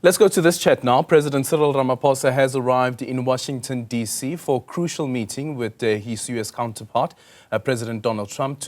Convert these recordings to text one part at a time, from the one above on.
Let's go to this chat now. President Cyril Ramaphosa has arrived in Washington, D.C. for a crucial meeting with his U.S. counterpart, President Donald Trump,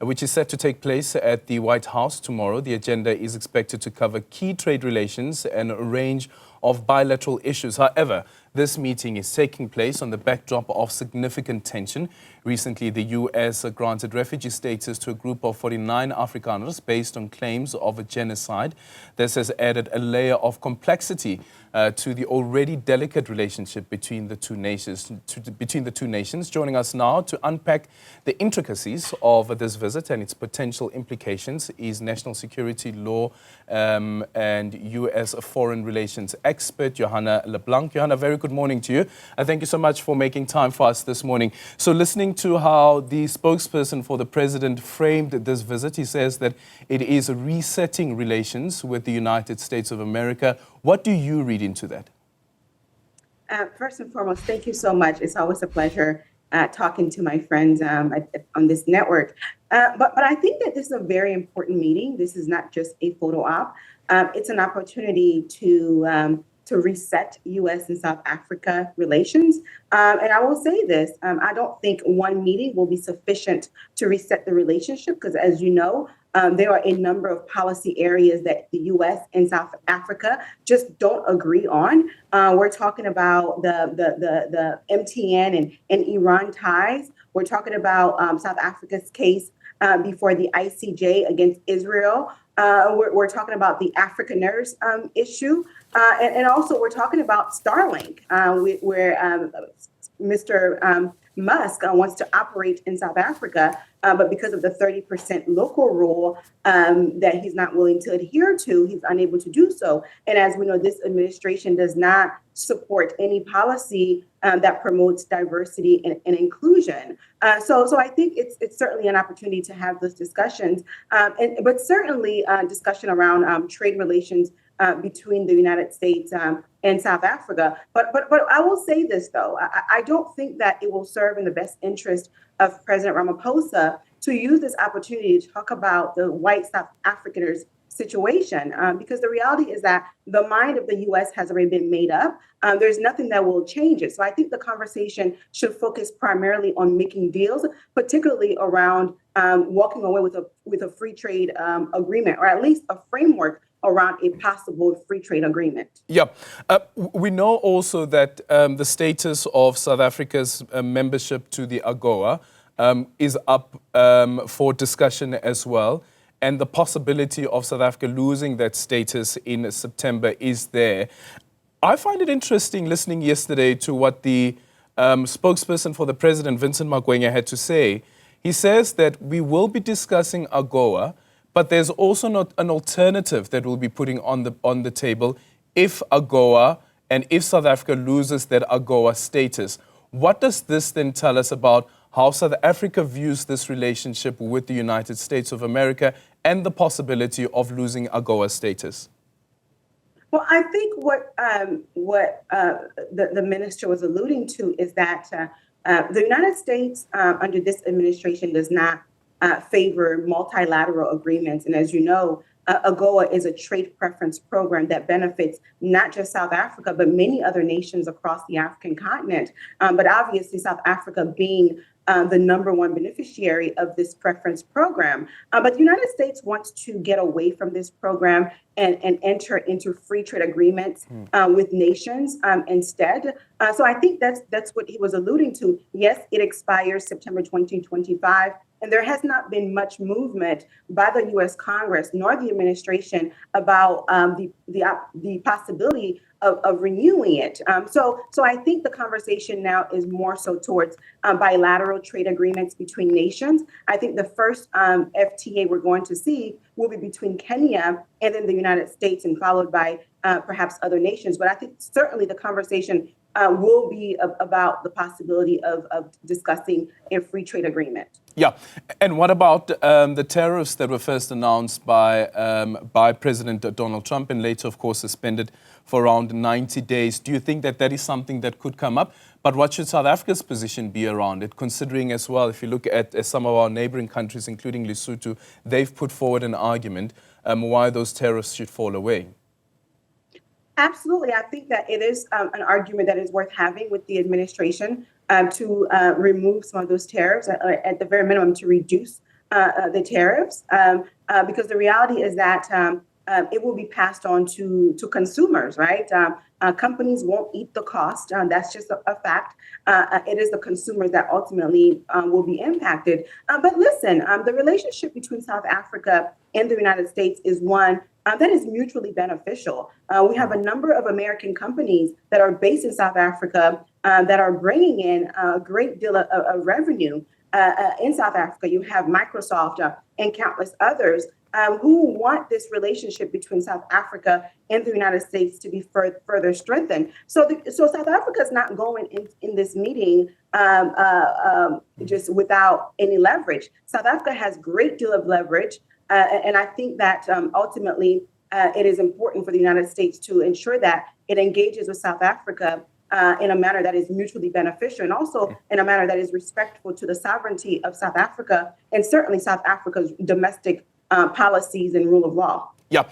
which is set to take place at the White House tomorrow. The agenda is expected to cover key trade relations and a range of bilateral issues. However, this meeting is taking place on the backdrop of significant tension. Recently, the U.S. granted refugee status to a group of 49 Afrikaners based on claims of a genocide. This has added a layer of complexity to the already delicate relationship between the two nations. Joining us now to unpack the intricacies of this visit and its potential implications is national security law and U.S. foreign relations expert Johanna Leblanc. Johanna, very good morning to you. Thank you so much for making time for us this morning. So listening to how the spokesperson for the president framed this visit, he says that it is resetting relations with the United States of America. What do you read into that? First and foremost, thank you so much. It's always a pleasure talking to my friends on this network. But I think that this is a very important meeting. This is not just a photo op. It's an opportunity to reset U.S. and South Africa relations. And I will say this, I don't think one meeting will be sufficient to reset the relationship because, as you know, there are a number of policy areas that the U.S. and South Africa just don't agree on. We're talking about the MTN and Iran ties. We're talking about South Africa's case before the ICJ against Israel. We're talking about the Afrikaners issue. And also we're talking about Starlink, where Mr. Musk wants to operate in South Africa, but because of the 30% local rule that he's not willing to adhere to, he's unable to do so. And as we know, this administration does not support any policy that promotes diversity and inclusion. So I think it's certainly an opportunity to have those discussions, but certainly discussion around trade relations between the United States and South Africa. But I will say this, though. I don't think that it will serve in the best interest of President Ramaphosa to use this opportunity to talk about the white South Afrikaners situation, because the reality is that the mind of the U.S. has already been made up. There's nothing that will change it. So I think the conversation should focus primarily on making deals, particularly around walking away with a free trade agreement, or at least a framework around a possible free trade agreement. Yeah. We know also that the status of South Africa's membership to the AGOA is up for discussion as well. And the possibility of South Africa losing that status in September is there. I find it interesting listening yesterday to what the spokesperson for the president, Vincent Magwenya, had to say. He says that we will be discussing AGOA, but there's also not an alternative that we'll be putting on the table if AGOA and if South Africa loses that AGOA status. What does this then tell us about how South Africa views this relationship with the United States of America and the possibility of losing AGOA status? Well, I think what the minister was alluding to is that the United States under this administration does not favor multilateral agreements. And as you know, AGOA is a trade preference program that benefits not just South Africa, but many other nations across the African continent. But obviously, South Africa being the number one beneficiary of this preference program. But the United States wants to get away from this program and enter into free trade agreements with nations instead. So I think that's what he was alluding to. Yes, it expires September 2025. And there has not been much movement by the U.S. Congress nor the administration about the possibility of renewing it. So I think the conversation now is more so towards bilateral trade agreements between nations. I think the first FTA we're going to see will be between Kenya and then the United States, and followed by perhaps other nations. But I think certainly the conversation will be about the possibility of discussing a free trade agreement. Yeah. And what about the tariffs that were first announced by President Donald Trump and later, of course, suspended for around 90 days? Do you think that that is something that could come up? But what should South Africa's position be around it, considering as well, if you look at some of our neighboring countries, including Lesotho, they've put forward an argument why those tariffs should fall away? Absolutely. I think that it is an argument that is worth having with the administration to remove some of those tariffs, at the very minimum, to reduce the tariffs, because the reality is that it will be passed on to consumers, right? Companies won't eat the cost. That's just a fact. It is the consumers that ultimately will be impacted. But listen, the relationship between South Africa and the United States is one that is mutually beneficial. We have a number of American companies that are based in South Africa that are bringing in a great deal of revenue in South Africa. You have Microsoft and countless others who want this relationship between South Africa and the United States to be further strengthened. So South Africa is not going in this meeting just without any leverage. South Africa has a great deal of leverage. And I think that ultimately it is important for the United States to ensure that it engages with South Africa in a manner that is mutually beneficial, and also in a manner that is respectful to the sovereignty of South Africa, and certainly South Africa's domestic policies and rule of law. Yeah,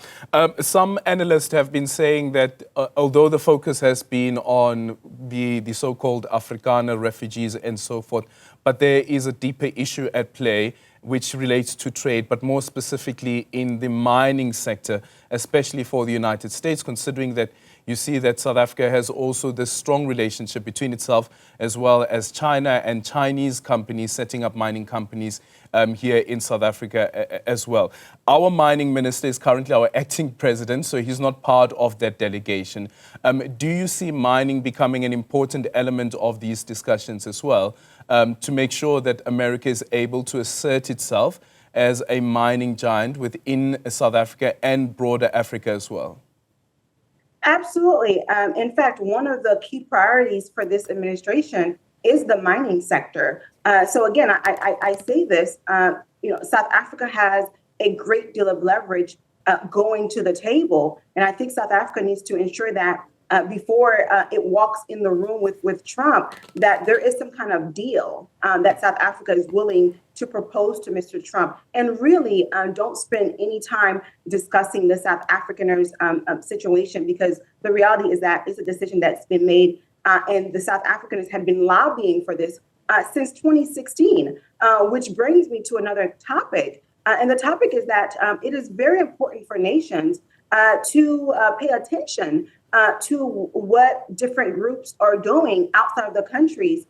some analysts have been saying that although the focus has been on the so-called Afrikaner refugees and so forth, but there is a deeper issue at play which relates to trade, but more specifically in the mining sector, especially for the United States, considering that you see that South Africa has also this strong relationship between itself as well as China and Chinese companies setting up mining companies here in South Africa as well. Our mining minister is currently our acting president, so he's not part of that delegation. Do you see mining becoming an important element of these discussions as well, to make sure that America is able to assert itself as a mining giant within South Africa and broader Africa as well? Absolutely. In fact, one of the key priorities for this administration is the mining sector. So again, I say this, South Africa has a great deal of leverage going to the table. And I think South Africa needs to ensure that before it walks in the room with Trump, that there is some kind of deal that South Africa is willing to propose to Mr. Trump, and really don't spend any time discussing the South Africaners' situation, because the reality is that it's a decision that's been made, and the South Africans have been lobbying for this since 2016, which brings me to another topic. And the topic is that it is very important for nations to pay attention to what different groups are doing outside of the countries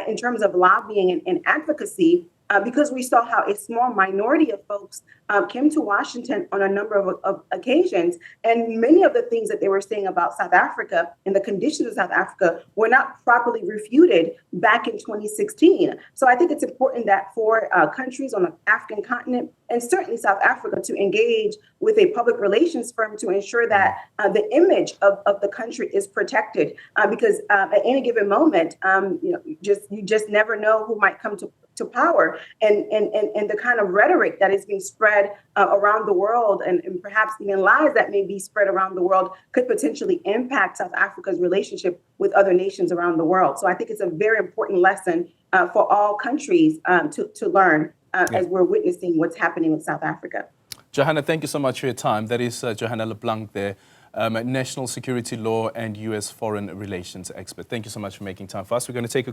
in terms of lobbying and advocacy, because we saw how a small minority of folks came to Washington on a number of occasions, and many of the things that they were saying about South Africa and the conditions of South Africa were not properly refuted back in 2016. So I think it's important that for countries on the African continent, and certainly South Africa, to engage with a public relations firm to ensure that the image of the country is protected, because at any given moment, you just never know who might come to power, and the kind of rhetoric that is being spread around the world, and perhaps even lies that may be spread around the world, could potentially impact South Africa's relationship with other nations around the world. So I think it's a very important lesson for all countries to learn as we're witnessing what's happening with South Africa. Johanna, thank you so much for your time. That is Johanna Leblanc there, national security law and U.S. foreign relations expert. Thank you so much for making time for us. We're going to take a